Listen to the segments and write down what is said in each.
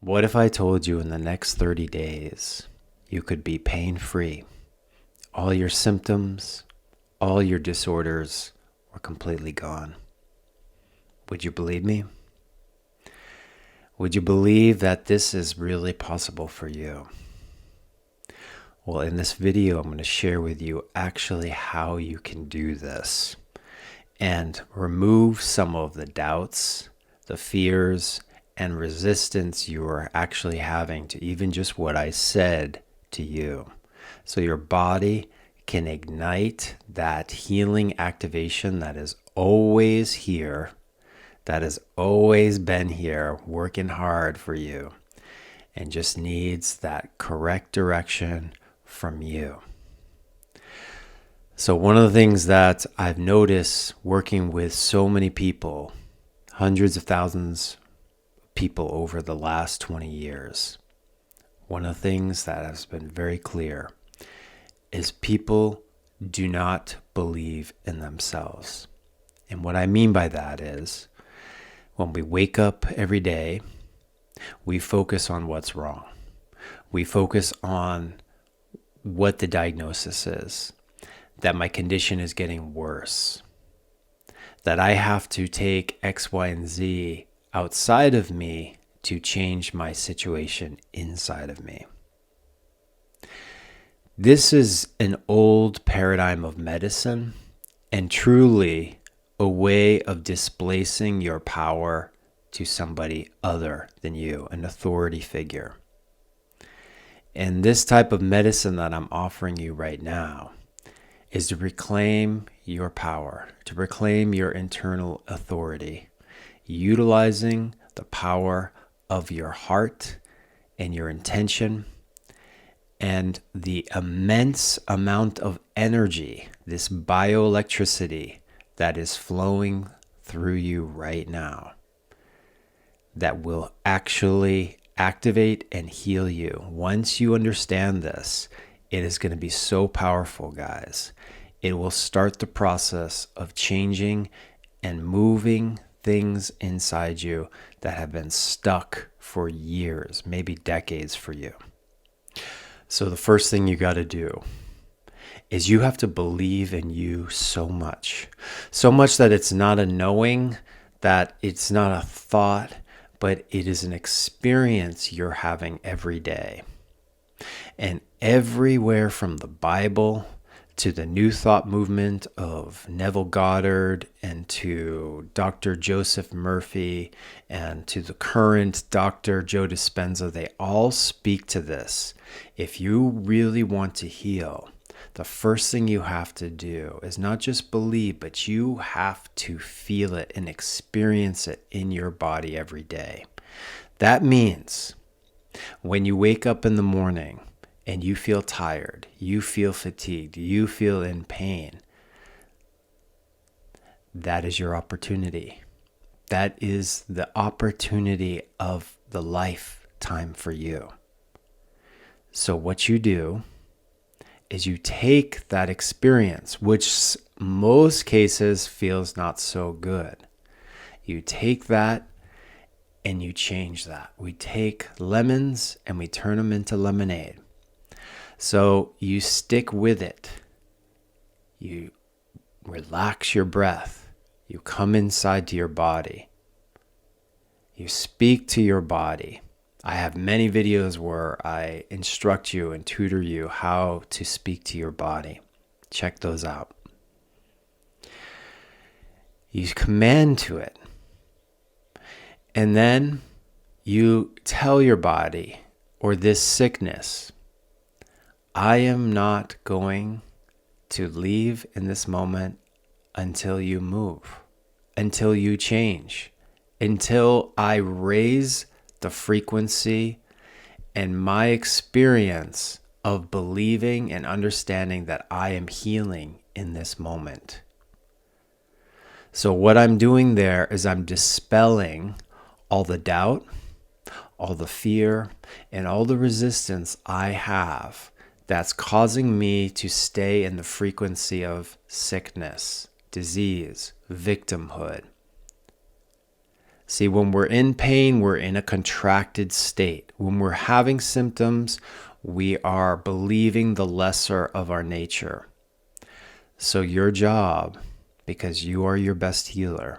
What if I told you in the next 30 days you could be pain-free? All your symptoms, all your disorders were completely gone. Would you believe me? Would you believe that this is really possible for you? Well, in this video, I'm going to share with you actually how you can do this and remove some of the doubts, the fears, and resistance you are actually having to even just what I said to you. So your body can ignite that healing activation that is always here, that has always been here, working hard for you, and just needs that correct direction from you. So one of the things that I've noticed working with so many people, hundreds of thousands of people over the last 20 years, one of the things that has been very clear is people do not believe in themselves. And what I mean by that is when we wake up every day, we focus on what's wrong. We focus on what the diagnosis is, that my condition is getting worse, that I have to take X, Y, and Z outside of me to change my situation inside of me. This is an old paradigm of medicine and truly a way of displacing your power to somebody other than you, an authority figure. And this type of medicine that I'm offering you right now is to reclaim your power, to reclaim your internal authority, utilizing the power of your heart and your intention and the immense amount of energy, this bioelectricity that is flowing through you right now, that will actually activate and heal you. Once you understand this, it is going to be so powerful, guys. It will start the process of changing and moving things inside you that have been stuck for years, maybe decades for you. So the first thing you got to do is you have to believe in you so much that it's not a knowing, that it's not a thought, but it is an experience you're having every day. And everywhere from the Bible to the New Thought movement of Neville Goddard and to Dr. Joseph Murphy and to the current Dr. Joe Dispenza, they all speak to this. If you really want to heal, the first thing you have to do is not just believe, but you have to feel it and experience it in your body every day. That means when you wake up in the morning and you feel tired, you feel fatigued, you feel in pain, that is your opportunity. That is the opportunity of the lifetime for you. So what you do is you take that experience, which most cases feels not so good. You take that and you change that. We take lemons and we turn them into lemonade. So you stick with it. You relax your breath. You come inside to your body. You speak to your body. I have many videos where I instruct you and tutor you how to speak to your body. Check those out. You command to it. And then you tell your body or this sickness, I am not going to leave in this moment until you move, until you change, until I raise the frequency and my experience of believing and understanding that I am healing in this moment. So what I'm doing there is I'm dispelling all the doubt, all the fear, and all the resistance I have that's causing me to stay in the frequency of sickness, disease, victimhood. See, when we're in pain, we're in a contracted state. When we're having symptoms, we are believing the lesser of our nature. So your job, because you are your best healer,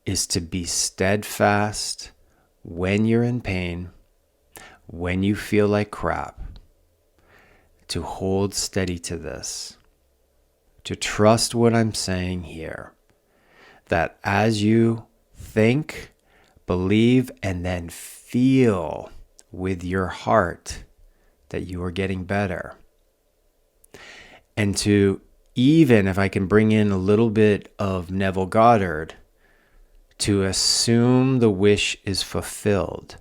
is to be steadfast when you're in pain, when you feel like crap, to hold steady to this, to trust what I'm saying here, that as you think, believe, and then feel with your heart that you are getting better. And to, even if I can bring in a little bit of Neville Goddard, to assume the wish is fulfilled.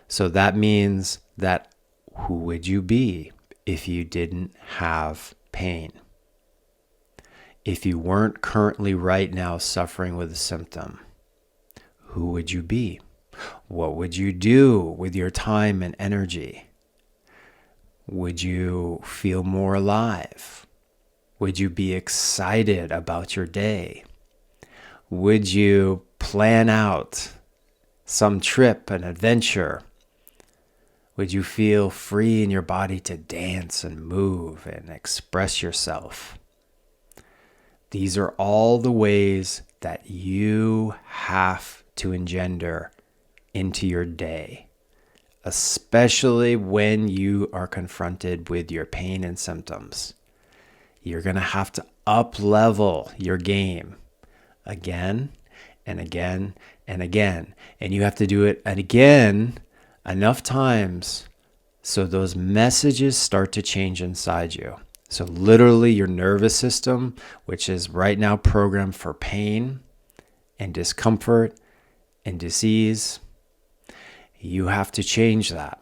So that means that who would you be if you didn't have pain? If you weren't currently right now suffering with a symptom, who would you be? What would you do with your time and energy? Would you feel more alive? Would you be excited about your day? Would you plan out some trip, an adventure? Would you feel free in your body to dance and move and express yourself? These are all the ways that you have to engender into your day, especially when you are confronted with your pain and symptoms. You're going to have to up-level your game again and again and again. And you have to do it again enough times so those messages start to change inside you. So literally your nervous system, which is right now programmed for pain and discomfort and disease, you have to change that.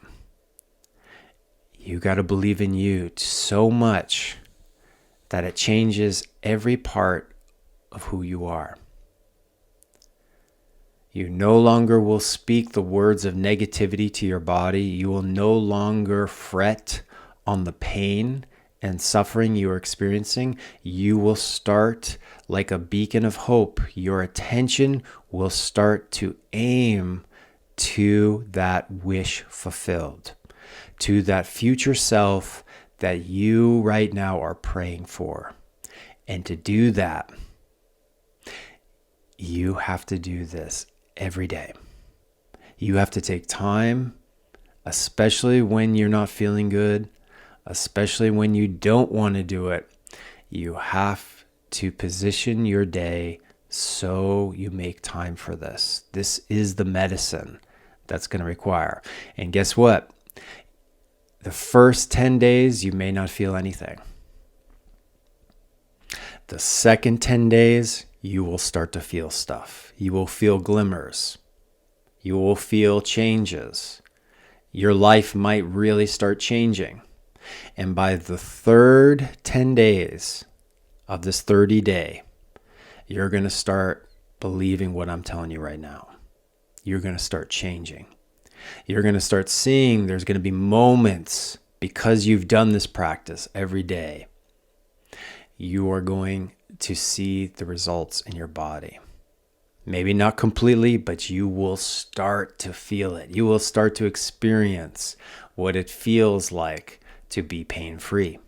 You got to believe in you so much that it changes every part of who you are. You no longer will speak the words of negativity to your body. You will no longer fret on the pain and suffering you are experiencing. You will start like a beacon of hope. Your attention will start to aim to that wish fulfilled, to that future self that you right now are praying for. And to do that, you have to do this every day. You have to take time, especially when you're not feeling good, especially when you don't want to do it. You have to position your day so you make time for this. This is the medicine that's going to require. And guess what? The first 10 days, you may not feel anything. The second 10 days, you will start to feel stuff. You will feel glimmers. You will feel changes. Your life might really start changing. And by the third 10 days of this 30-day, you're going to start believing what I'm telling you right now. You're going to start changing. You're going to start seeing there's going to be moments, because you've done this practice every day, you are going to see the results in your body. Maybe not completely, but you will start to feel it. You will start to experience what it feels like to be pain-free.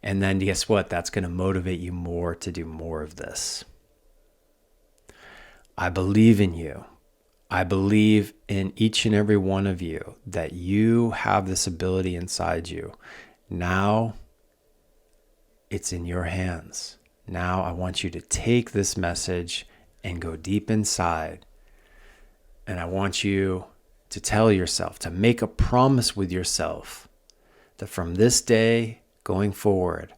And then guess what? That's going to motivate you more to do more of this. I believe in you. I believe in each and every one of you that you have this ability inside you. Now it's in your hands. Now I want you to take this message and go deep inside. And I want you to tell yourself, to make a promise with yourself that from this day going forward,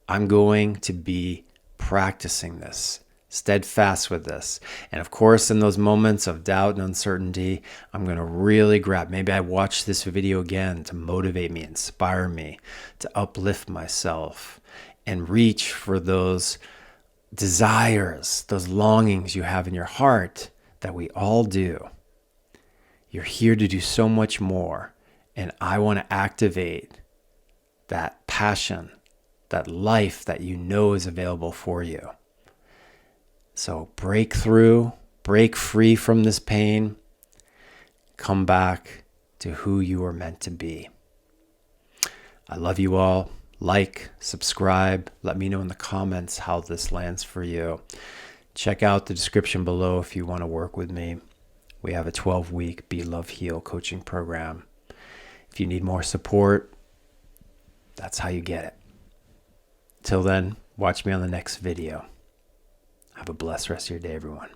I'm going to be practicing this, steadfast with this. And of course, in those moments of doubt and uncertainty, I'm going to really grab. Maybe I watch this video again to motivate me, inspire me, to uplift myself and reach for those desires, those longings you have in your heart that we all do. You're here to do so much more. And I want to activate that passion, that life that you know is available for you. So break through, break free from this pain, come back to who you are meant to be. I love you all. Like, subscribe. Let me know in the comments how this lands for you. Check out the description below if you want to work with me. We have a 12-week Be Love Heal coaching program. If you need more support, that's how you get it. Till then, watch me on the next video. Have a blessed rest of your day, everyone.